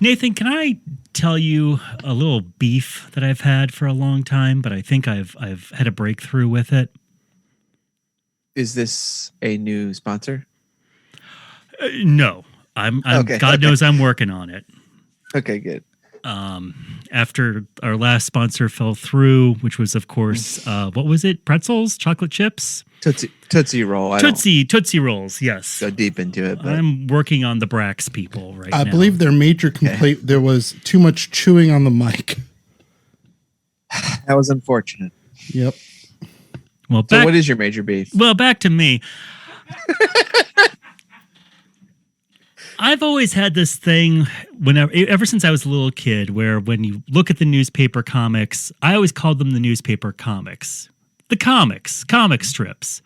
Nathan, can I tell you a little beef that I've had for a long time, but I think I've had a breakthrough with it? Is this a new sponsor? No. I'm Okay, God okay. knows I'm working on it. Okay, good. After our last sponsor fell through, which was, of course, what was it? Pretzels? Chocolate chips? Tootsie Roll. I Tootsie Rolls, yes. don't go deep into it, but I'm working on the Brax people right now. I believe their major complaint, there was too much chewing on the mic. that was unfortunate. Yep. Well, So what is your major beef? Well, back to me. I've always had this thing ever since I was a little kid, where when you look at the newspaper comics, I always called them the newspaper comics, the comic strips.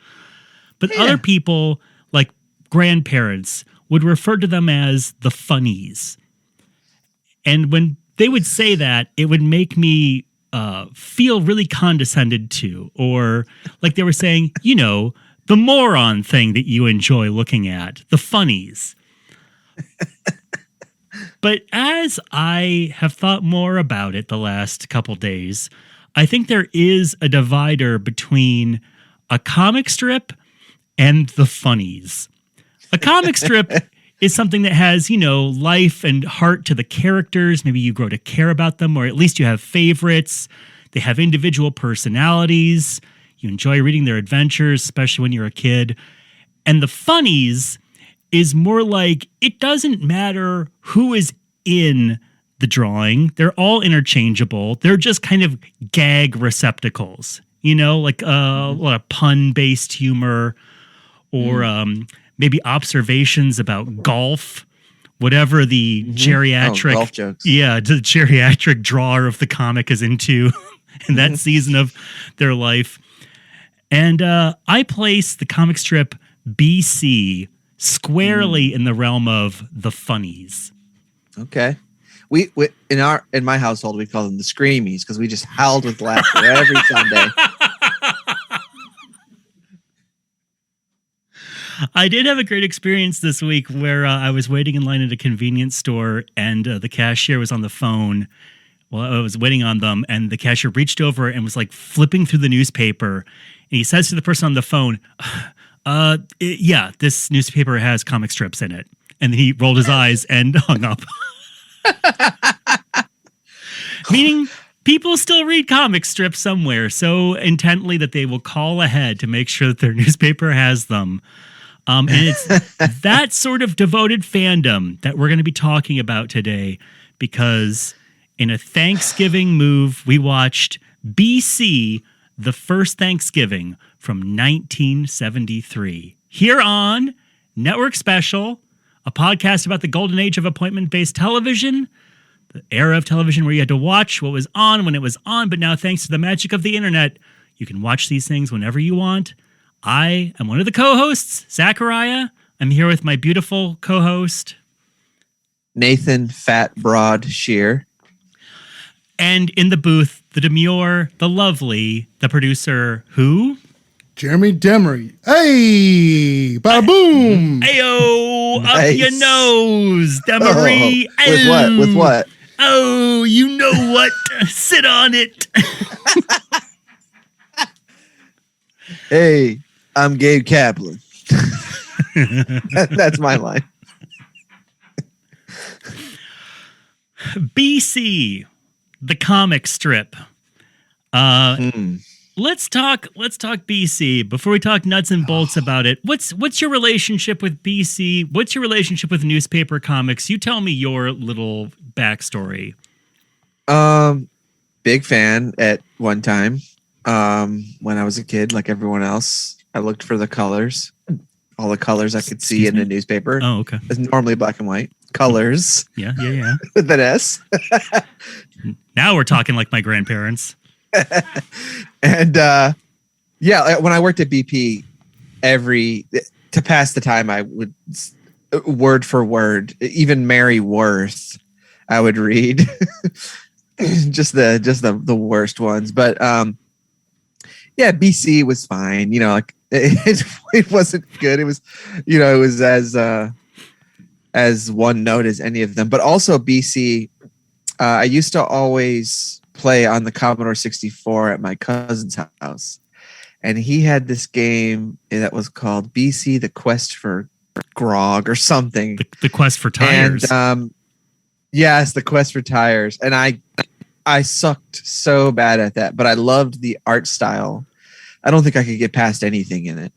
But other people, like grandparents, would refer to them as the funnies. And when they would say that, it would make me feel really condescended to, or like they were saying, the moron thing that you enjoy looking at, the funnies. But as I have thought more about it the last couple days, I think there is a divider between a comic strip and the funnies. A comic strip is something that has, life and heart to the characters. Maybe you grow to care about them, or at least you have favorites. They have individual personalities. You enjoy reading their adventures, especially when you're a kid. And the funnies is more like, it doesn't matter who is in the drawing. They're all interchangeable. They're just kind of gag receptacles, like a lot of pun-based humor, or maybe observations about golf, whatever the geriatric, golf jokes. Yeah, the geriatric drawer of the comic is into in that season of their life. And I place the comic strip BC squarely in the realm of the funnies. Okay. We in my household we call them the screamies because we just howled with laughter every Sunday. I did have a great experience this week where I was waiting in line at a convenience store, and the cashier was on the phone while I was waiting on them, and the cashier reached over and was like flipping through the newspaper, and he says to the person on the phone, yeah, this newspaper has comic strips in it. And then he rolled his eyes and hung up. Meaning people still read comic strips somewhere so intently that they will call ahead to make sure that their newspaper has them. And it's that sort of devoted fandom that we're going to be talking about today, because in a Thanksgiving move, we watched BC, The First Thanksgiving from 1973. Here on Network Special, a podcast about the golden age of appointment-based television, the era of television where you had to watch what was on when it was on, but now thanks to the magic of the internet, you can watch these things whenever you want. I am one of the co-hosts, Zachariah. I'm here with my beautiful co-host, Nathan Fat Broad Shear. And in the booth, the demure, the lovely, the producer, who? Jeremy Demery. Hey, bada boom. Ayo, Nice. up your nose, Demery. Oh, with what? Oh, you know what? Sit on it. Hey, I'm Gabe Kaplan. That's my line. BC, the comic strip. Let's talk BC before we talk nuts and bolts about it. What's your relationship with BC? What's your relationship with newspaper comics? You tell me your little backstory. Big fan at one time. When I was a kid, like everyone else, I looked for the colors, all the colors I could see in a newspaper. Oh, okay. It's normally black and white. Colors. Yeah. With an S. Now we're talking like my grandparents. And when I worked at BP, to pass the time, I would word for word, even Mary Worth, I would read just the worst ones. But BC was fine. Like it wasn't good. It was, it was as as one note as any of them. But also BC, I used to always play on the Commodore 64 at my cousin's house. And he had this game that was called BC, The Quest for Grog or something. The Quest for Tires. And yes, The Quest for Tires. And I sucked so bad at that, but I loved the art style. I don't think I could get past anything in it.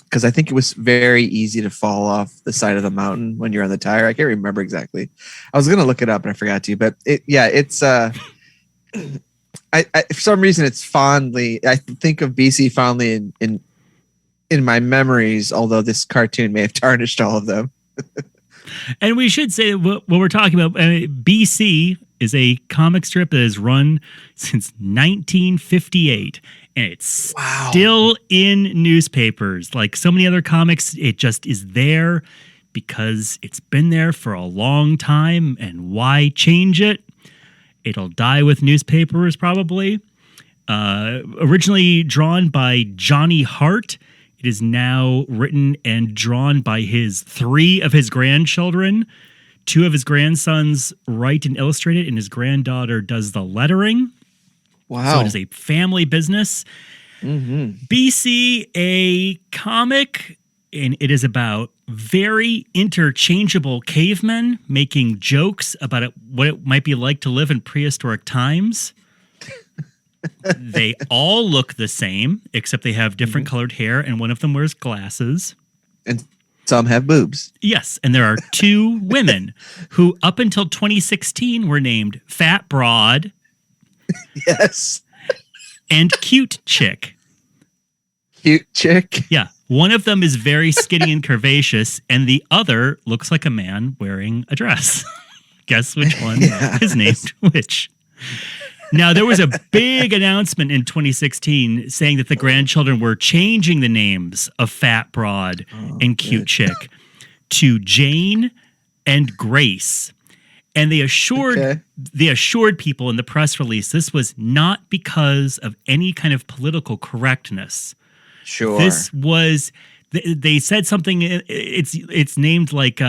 Because I think it was very easy to fall off the side of the mountain when you're on the tire. I can't remember exactly. I was gonna look it up and I forgot to. But it's I for some reason it's fondly. I think of BC fondly in my memories. Although this cartoon may have tarnished all of them. And we should say what we're talking about. BC is a comic strip that has run since 1958. And it's still in newspapers. Like so many other comics, it just is there because it's been there for a long time. And why change it? It'll die with newspapers, probably. Originally drawn by Johnny Hart, it is now written and drawn by three of his grandchildren. Two of his grandsons write and illustrate it, and his granddaughter does the lettering. Wow. So it is a family business. Mm-hmm. BC, a comic, and it is about very interchangeable cavemen making jokes about what it might be like to live in prehistoric times. They all look the same, except they have different colored hair, and one of them wears glasses. And some have boobs. Yes, and there are two women who, up until 2016, were named Fat Broad. Yes. And Cute Chick. Cute Chick? Yeah. One of them is very skinny and curvaceous, and the other looks like a man wearing a dress. Guess which one is named which. Now, there was a big announcement in 2016 saying that the grandchildren were changing the names of Fat Broad and Cute Chick to Jane and Grace. And they assured people in the press release this was not because of any kind of political correctness. Sure. This was they said something. It's named like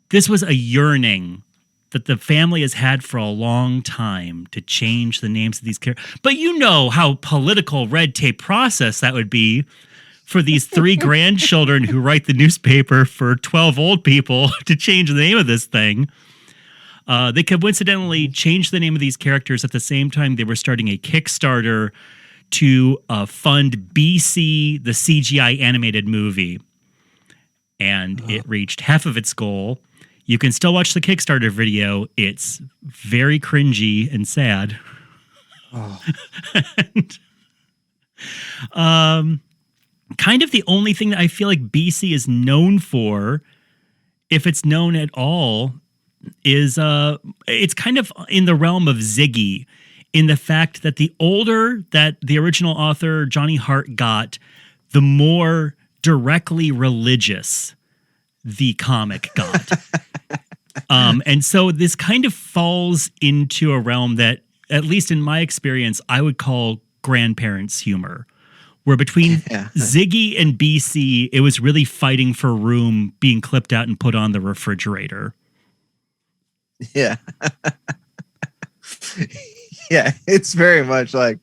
this was a yearning that the family has had for a long time to change the names of these characters. But you know how political red tape process that would be for these three grandchildren who write the newspaper for 12 old people to change the name of this thing. They coincidentally changed the name of these characters at the same time they were starting a Kickstarter to fund BC, the CGI animated movie. And it reached half of its goal. You can still watch the Kickstarter video. It's very cringy and sad. And, kind of the only thing that I feel like BC is known for, if it's known at all, is it's kind of in the realm of Ziggy, in the fact that the older that the original author Johnny Hart got, the more directly religious the comic got. And so this kind of falls into a realm that, at least in my experience, I would call grandparents' humor. Where between Ziggy and BC, it was really fighting for room, being clipped out and put on the refrigerator. Yeah. Yeah, it's very much like,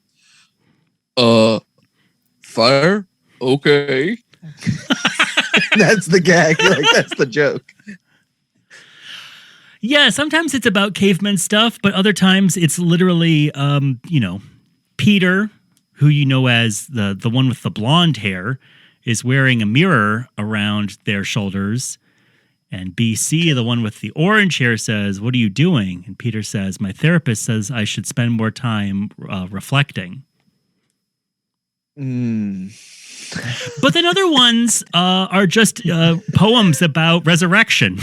fire? Okay. That's the gag. Like, that's the joke. Yeah, sometimes it's about caveman stuff, but other times it's literally, Peter, who you know as the one with the blonde hair, is wearing a mirror around their shoulders. And BC, the one with the orange hair, says, "What are you doing?" And Peter says, "My therapist says I should spend more time reflecting." But then other ones are just poems about resurrection.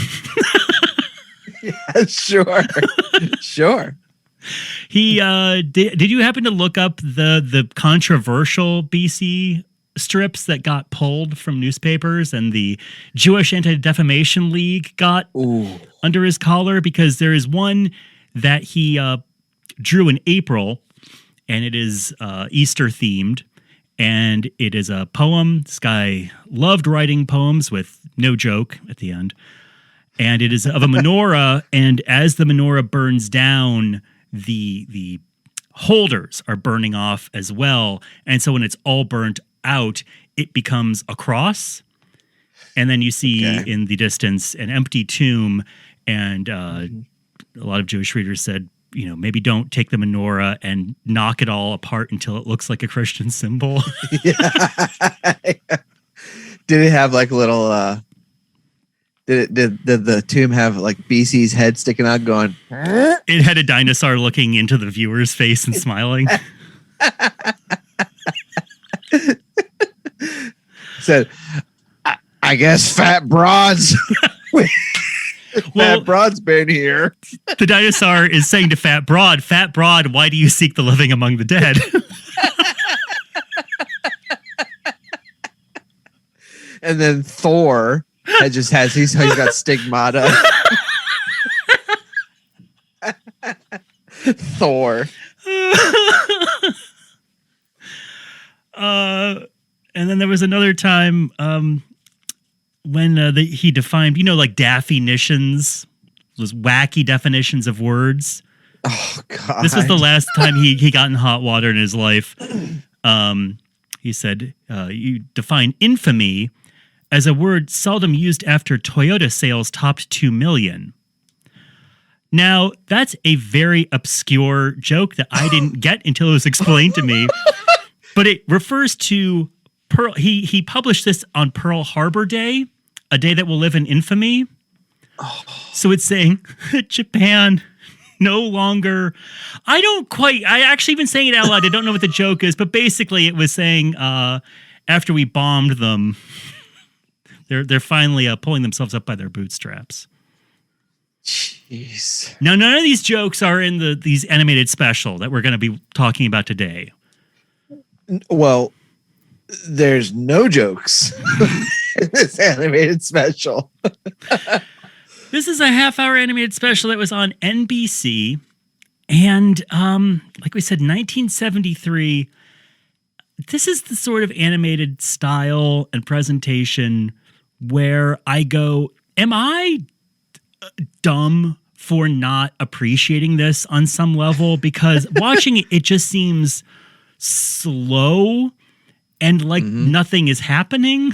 Yeah, sure. He did you happen to look up the controversial BC strips that got pulled from newspapers and the Jewish Anti-Defamation League got under his collar? Because there is one that he drew in April, and it is Easter themed, And it is a poem. This guy loved writing poems with no joke at the end. And it is of a menorah. And as the menorah burns down, the holders are burning off as well. And so when it's all burnt out, it becomes a cross. And then you see in the distance an empty tomb. And a lot of Jewish readers said, maybe don't take the menorah and knock it all apart until it looks like a Christian symbol. Did it have like little, did the tomb have like BC's head sticking out going? It had a dinosaur looking into the viewer's face and smiling. Said, I guess fat broads. Fat Broad's been here. The dinosaur is saying to Fat Broad, why do you seek the living among the dead? And then Thor he's got stigmata. Thor. And then there was another time when he defined, like definitions, those wacky definitions of words. Oh, God. This was the last time he got in hot water in his life. He said, you define infamy as a word seldom used after Toyota sales topped 2 million. Now, that's a very obscure joke that I didn't get until it was explained to me. But it refers to Pearl. He published this on Pearl Harbor Day, a day that will live in infamy. Oh. So it's saying that Japan no longer. I actually even saying it out loud, I don't know what the joke is, but basically it was saying after we bombed them, they're finally pulling themselves up by their bootstraps. Jeez. Now, none of these jokes are in these animated special that we're going to be talking about today. Well, there's no jokes in this animated special. This is a half-hour animated special that was on NBC. And like we said, 1973, this is the sort of animated style and presentation where I go, am I dumb for not appreciating this on some level? Because watching it, it just seems slow and like nothing is happening.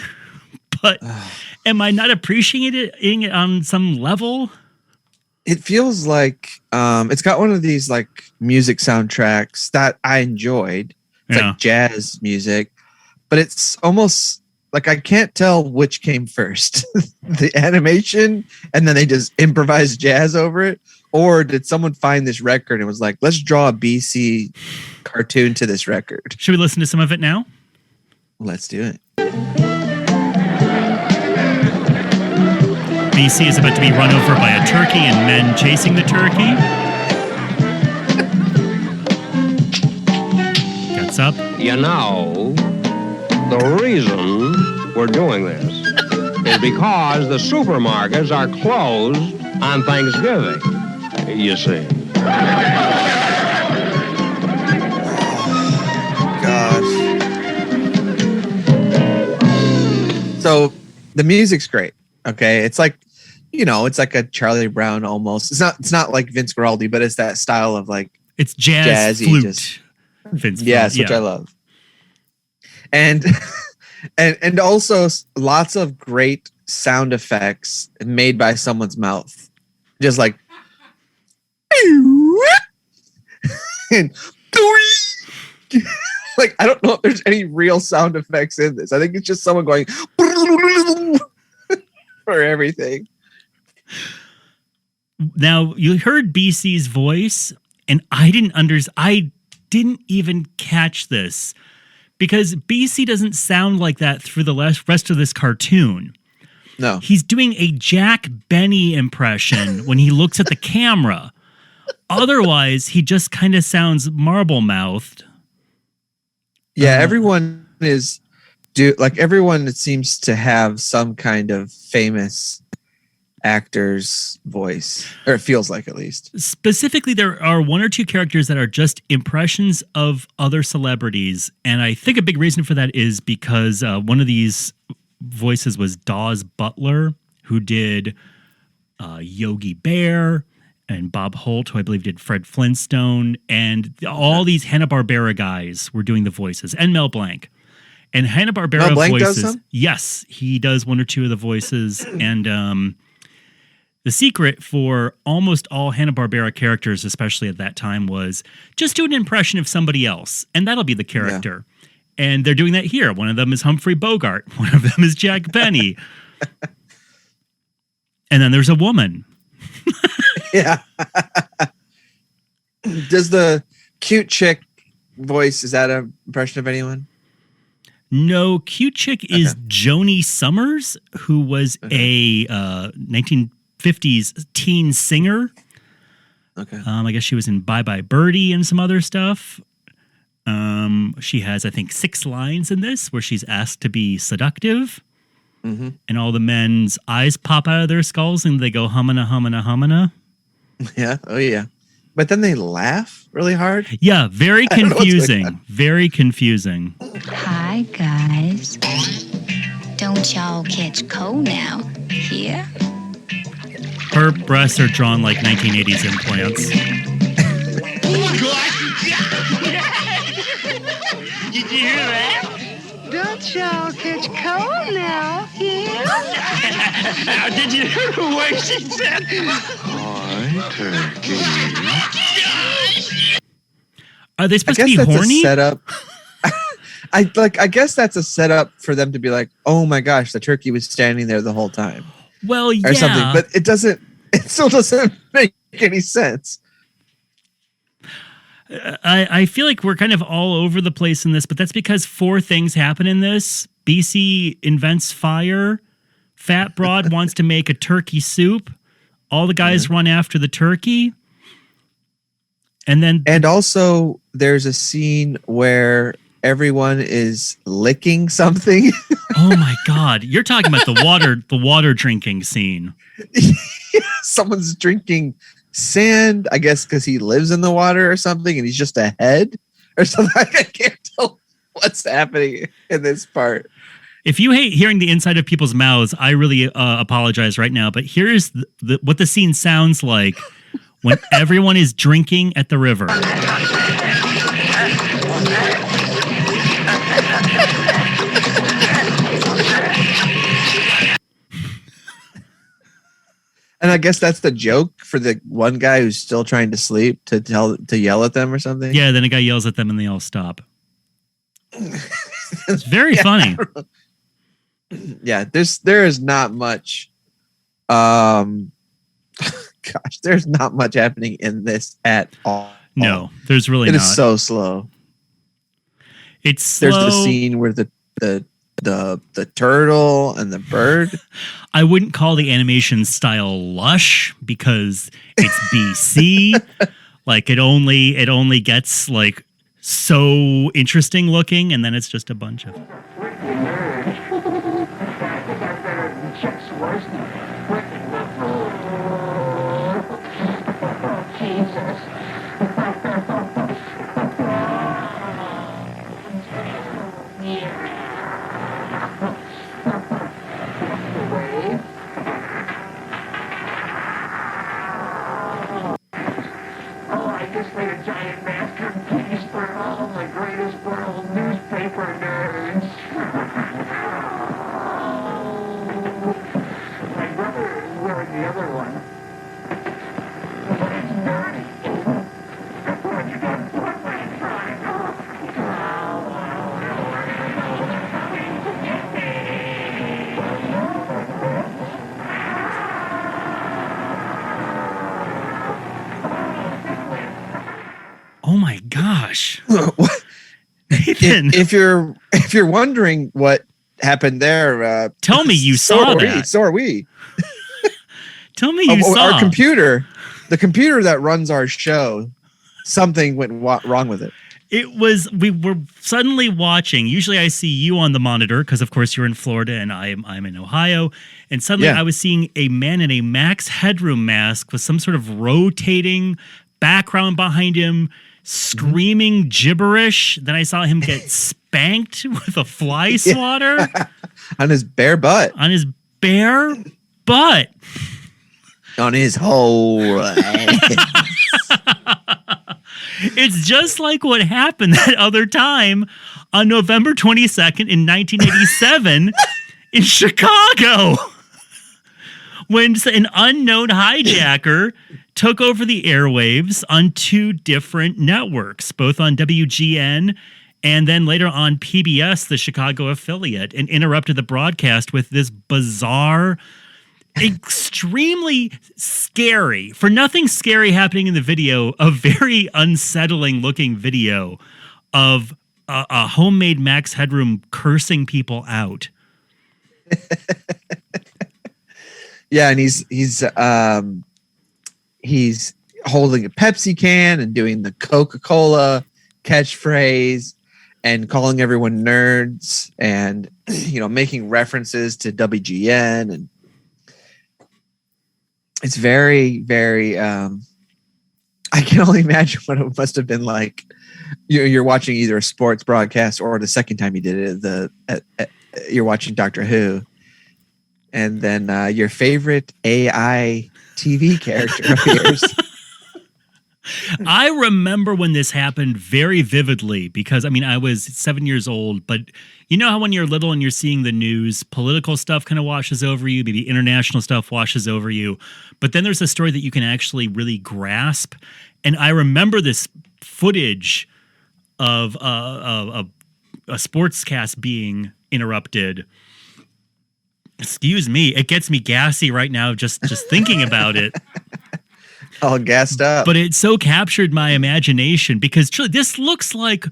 But am I not appreciating it on some level? It feels like it's got one of these like music soundtracks that I enjoyed. It's like jazz music, but it's almost like I can't tell which came first, the animation, and then they just improvised jazz over it. Or did someone find this record and was like, let's draw a BC cartoon to this record? Should we listen to some of it now? Let's do it. BC is about to be run over by a turkey and men chasing the turkey. Gets up. You know, the reason we're doing this is because the supermarkets are closed on Thanksgiving, you see. Gosh. So the music's great. Okay. It's like, it's like a Charlie Brown almost. It's not like Vince Guaraldi, but it's that style of like it's jazzy flute. Vince which I love. And and also lots of great sound effects made by someone's mouth. Just like and like I don't know if there's any real sound effects in this. I think it's just someone going for everything. Now you heard BC's voice, and I didn't even catch this because BC doesn't sound like that through the rest of this cartoon. No, he's doing a Jack Benny impression when he looks at the camera. Otherwise, he just kind of sounds marble-mouthed. Yeah, everyone everyone seems to have some kind of famous actor's voice, or it feels like, at least. Specifically, there are one or two characters that are just impressions of other celebrities. And I think a big reason for that is because one of these voices was Dawes Butler, who did Yogi Bear, and Bob Holt, who I believe did Fred Flintstone. And all these Hanna-Barbera guys were doing the voices, and Mel Blanc. And Hanna-Barbera Mel Blanc voices. does some? Yes, he does one or two of the voices. And the secret for almost all Hanna-Barbera characters, especially at that time, was just do an impression of somebody else, and that'll be the character. Yeah. And they're doing that here. One of them is Humphrey Bogart. One of them is Jack Benny. And then there's a woman. Yeah. Does the cute chick voice, is that an impression of anyone? No, cute chick is Joni Summers, who was a 1950s teen singer. Okay. I guess she was in Bye Bye Birdie and some other stuff. She has, I think, 6 lines in this where she's asked to be seductive. Mm-hmm. And all the men's eyes pop out of their skulls and they go humana, humana, humana. Yeah. Oh, yeah. But then they laugh really hard. Yeah, very confusing. Very confusing. Hi, guys. Don't y'all catch cold now. Here? Her breasts are drawn like 1980s implants. Did you hear that? Don't y'all catch cold now. Here? Now, did you hear the way she said? Hi, turkey. Are they supposed to I be guess that's horny? a setup. I guess that's a setup for them to be like, oh my gosh, the turkey was standing there the whole time. Well, yeah. Or something. But it still doesn't make any sense. I feel like we're kind of all over the place in this, but that's because 4 things happen in this. BC invents fire. Fat Broad wants to make a turkey soup. All the guys run after the turkey. And also there's a scene where everyone is licking something. Oh my God. You're talking about the water drinking scene. Someone's drinking sand, I guess, because he lives in the water or something, and he's just a head or something. I can't tell what's happening in this part. If you hate hearing the inside of people's mouths, I really apologize right now. But here's what the scene sounds like when everyone is drinking at the river. And I guess that's the joke for the one guy who's still trying to sleep to yell at them or something. Yeah, then a guy yells at them and they all stop. It's very funny. Yeah, there is not much. Gosh, there's not much happening in this at all. No, there's really not. It not. is so slow. It's slow. There's the scene where the turtle and the bird. I wouldn't call the animation style lush because it's BC. Like it only gets like so interesting looking, and then it's just a bunch of. Oh my gosh. Nathan. If you're wondering what happened there, tell me you saw that. So are we. Tell me you saw. Our computer, the computer that runs our show, something went wrong with it. we were suddenly watching. Usually I see you on the monitor because, of course, you're in Florida and I'm in Ohio. And suddenly I was seeing a man in a Max Headroom mask with some sort of rotating background behind him, screaming gibberish. Then I saw him get spanked with a fly swatter on his bare butt. On his bare butt. On his whole It's just like what happened that other time on November 22nd in 1987 in Chicago when an unknown hijacker took over the airwaves on two different networks, both on WGN and then later on PBS, the Chicago affiliate, and interrupted the broadcast with this bizarre, extremely scary, for nothing scary happening in the video, a very unsettling looking video of a homemade Max Headroom cursing people out. Yeah, and he's holding a Pepsi can and doing the Coca-Cola catchphrase and calling everyone nerds and making references to WGN, and it's very, very I can only imagine what it must have been like. You're watching either a sports broadcast or the second time you did it, you're watching Doctor Who, and then your favorite AI TV character appears. I remember when this happened very vividly because, I was 7 years old, but you know how when you're little and you're seeing the news, political stuff kind of washes over you, maybe international stuff washes over you, but then there's a story that you can actually really grasp. And I remember this footage of a sportscast being interrupted. Excuse me, it gets me gassy right now just thinking about it. All gassed up. But it so captured my imagination because truly, this looks like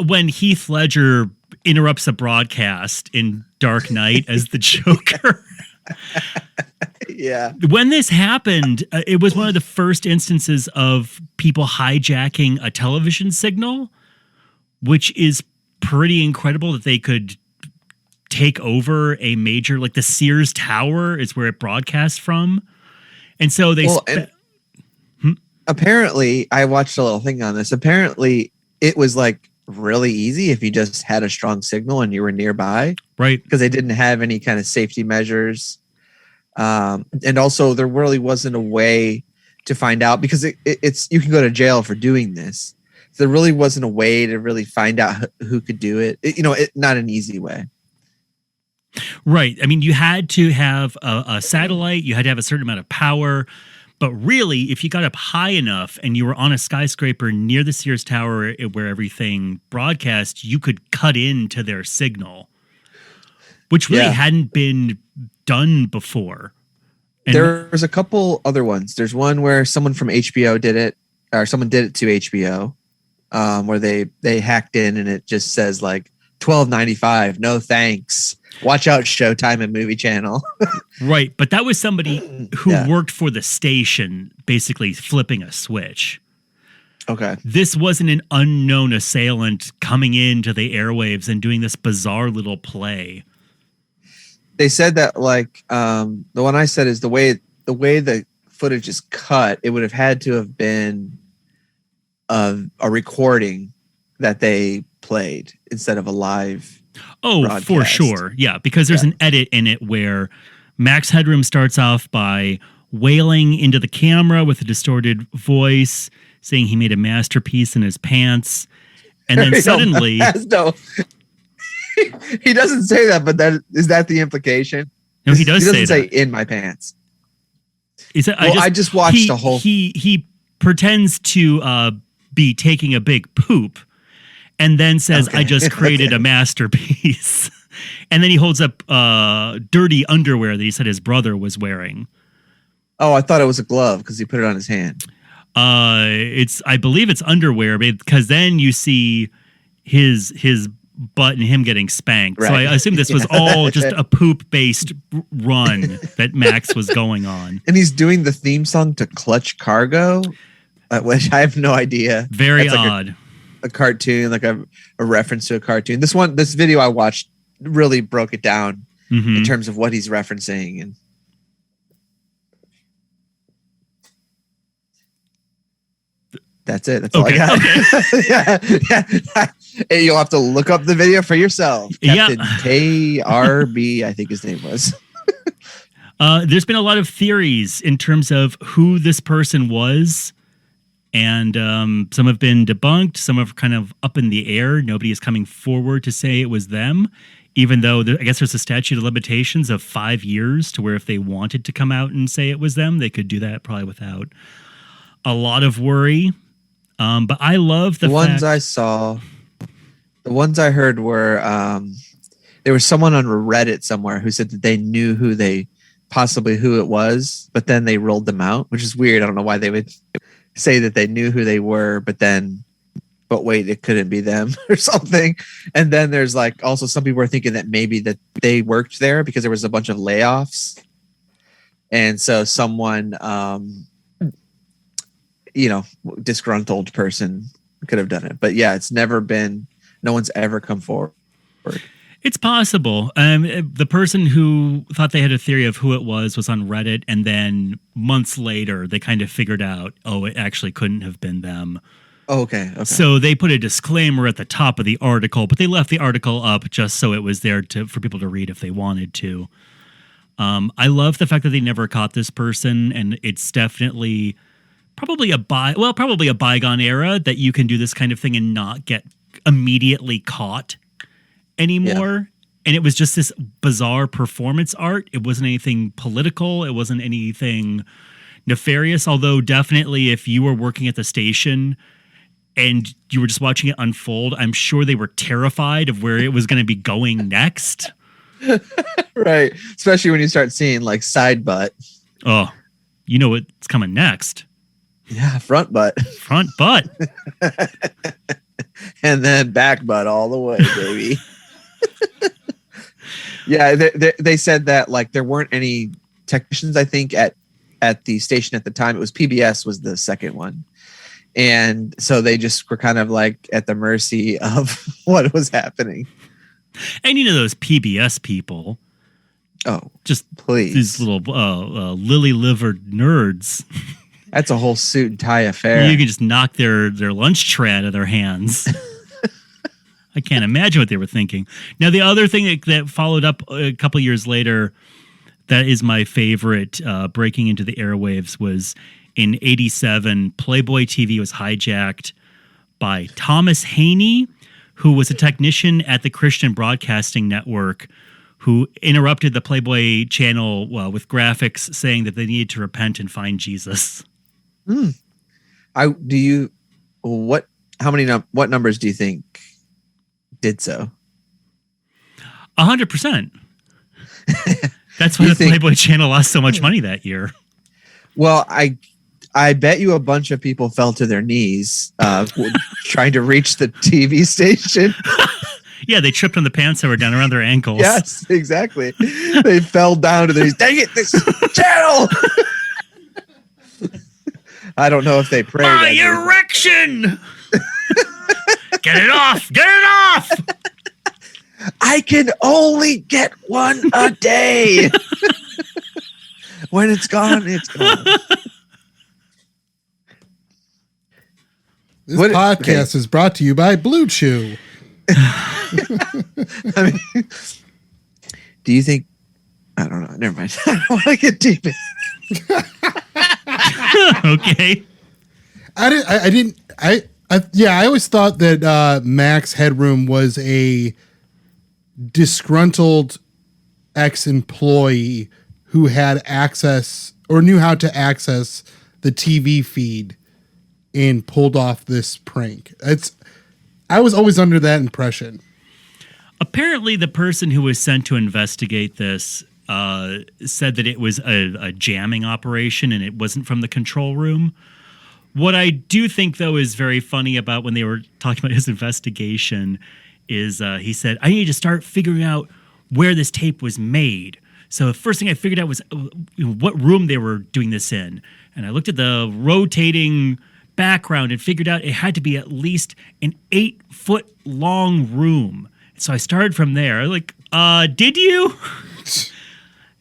when Heath Ledger interrupts a broadcast in Dark Knight as the Joker. Yeah. When this happened, it was one of the first instances of people hijacking a television signal, which is pretty incredible that they could take over a major, like the Sears Tower is where it broadcasts from. And so they... Apparently, I watched a little thing on this. Apparently, it was like really easy if you just had a strong signal and you were nearby. Right. Because they didn't have any kind of safety measures. And also, there really wasn't a way to find out because it's you can go to jail for doing this. There really wasn't a way to really find out who could do it. Not an easy way. Right. You had to have a satellite. You had to have a certain amount of power. But really, if you got up high enough and you were on a skyscraper near the Sears Tower where everything broadcast, you could cut into their signal, which really hadn't been done before. And there's a couple other ones. There's one where someone from HBO did it, or someone did it to HBO, where they hacked in and it just says like $12.95, no thanks. Watch out, Showtime and Movie Channel. Right, but that was somebody who worked for the station, basically flipping a switch. Okay. This wasn't an unknown assailant coming into the airwaves and doing this bizarre little play. They said that the one I said is the way the footage is cut, it would have had to have been a recording that they played instead of a live broadcast. For sure. Yeah, because there's an edit in it where Max Headroom starts off by wailing into the camera with a distorted voice, saying he made a masterpiece in his pants. And then suddenly... He doesn't say that, but is that the implication? No, he does. He doesn't say say in my pants. I just watched the whole... He pretends to be taking a big poop and then says, I just created a masterpiece. And then he holds up dirty underwear that he said his brother was wearing. Oh, I thought it was a glove because he put it on his hand. I believe it's underwear because then you see his butt and him getting spanked. Right. So I assume this was all just a poop-based run that Max was going on. And he's doing the theme song to Clutch Cargo, which I have no idea. Very odd. a cartoon, like a reference to a cartoon. This video I watched really broke it down in terms of what he's referencing. And that's it. That's all I got. Okay. yeah. Hey, you'll have to look up the video for yourself. Captain KRB, I think his name was. There's been a lot of theories in terms of who this person was. And some have been debunked. Some are kind of up in the air. Nobody is coming forward to say it was them, even though I guess there's a statute of limitations of 5 years to where if they wanted to come out and say it was them, they could do that probably without a lot of worry. But I love the ones I saw. The ones I heard were there was someone on Reddit somewhere who said that they knew who it was, but then they rolled them out, which is weird. I don't know why they would say that they knew who they were, but wait, it couldn't be them or something. And then there's like also some people are thinking that maybe that they worked there because there was a bunch of layoffs. And so someone, disgruntled person could have done it. But yeah, no one's ever come forward. It's possible. The person who thought they had a theory of who it was on Reddit, and then months later, they kind of figured out, it actually couldn't have been them. Okay. So they put a disclaimer at the top of the article, but they left the article up just so it was there for people to read if they wanted to. I love the fact that they never caught this person, and it's definitely probably a bygone era that you can do this kind of thing and not get immediately caught anymore. Yeah. And it was just this bizarre performance art. It wasn't anything political. It wasn't anything nefarious. Although definitely if you were working at the station and you were just watching it unfold, I'm sure they were terrified of where it was going to be going next. Right. Especially when you start seeing like side butt. Oh, you know what's coming next. Yeah. Front butt. Front butt. And then back butt all the way, baby. Yeah, they said that like there weren't any technicians, I think, at the station at the time. It was PBS was the second one. And so they just were kind of like at the mercy of what was happening. And those PBS people. Oh, just please. These little lily-livered nerds. That's a whole suit and tie affair. You can just knock their lunch tray out of their hands. I can't imagine what they were thinking. Now, the other thing that followed up a couple years later, that is my favorite breaking into the airwaves, was in '87, Playboy TV was hijacked by Thomas Haney, who was a technician at the Christian Broadcasting Network, who interrupted the Playboy channel with graphics saying that they needed to repent and find Jesus. What numbers do you think did so? 100%. That's why the Playboy channel lost so much money that year. Well, I bet you a bunch of people fell to their knees trying to reach the TV station. Yeah, they tripped on the pants that were down around their ankles. Yes, exactly. They fell down to their knees. Dang it, this channel! I don't know if they prayed. My erection! Get it off! Get it off! I can only get one a day. When it's gone, it's gone. This podcast is brought to you by Blue Chew. I mean, do you think? I don't know. Never mind. I don't want to get deep in. Okay. I always thought that Max Headroom was a disgruntled ex-employee who had access or knew how to access the TV feed and pulled off this prank. I was always under that impression. Apparently, the person who was sent to investigate this said that it was a jamming operation and it wasn't from the control room. What I do think, though, is very funny about when they were talking about his investigation is he said, I need to start figuring out where this tape was made. So the first thing I figured out was what room they were doing this in. And I looked at the rotating background and figured out it had to be at least an 8-foot long room. So I started from there. Like, did you?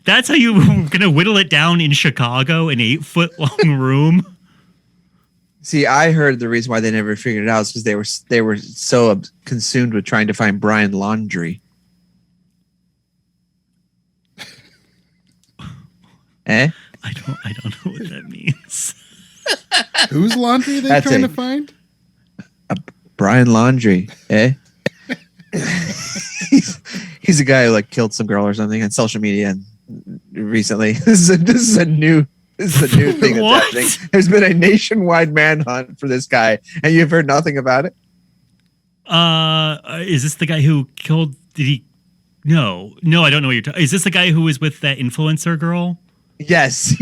That's how you were gonna whittle it down in Chicago, an 8-foot long room? See, I heard the reason why they never figured it out is because they were so consumed with trying to find Brian Laundrie. Eh? I don't know what that means. Whose laundry are they That's trying it. to find? Brian Laundrie, eh? he's a guy who like killed some girl or something on social media and recently. This is a new thing that's What? happening. There's been a nationwide manhunt for this guy, and you've heard nothing about it. Is this the guy who killed? Did he? No, I don't know what you're talking. Is this the guy who was with that influencer girl? Yes.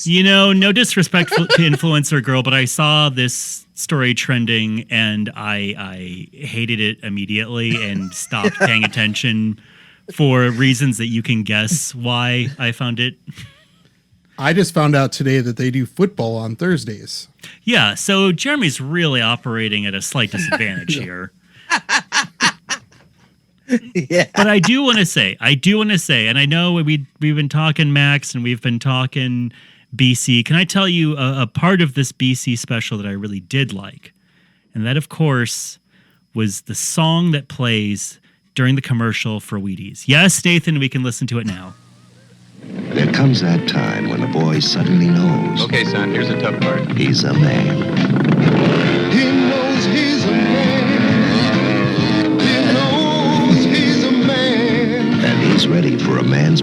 You know, no disrespect to influencer girl, but I saw this story trending and I hated it immediately and stopped paying attention for reasons that you can guess why I found it. I just found out today that they do football on Thursdays. Yeah, so Jeremy's really operating at a slight disadvantage here. Yeah. But I do want to say, and I know we've been talking Max and we've been talking BC. Can I tell you a part of this BC special that I really did like? And that, of course, was the song that plays during the commercial for Wheaties. Yes, Nathan, we can listen to it now. There comes that time when a boy suddenly knows Okay, son, here's the tough part. he's a man. He knows he's a man. He knows he's a man. And he's ready for a man's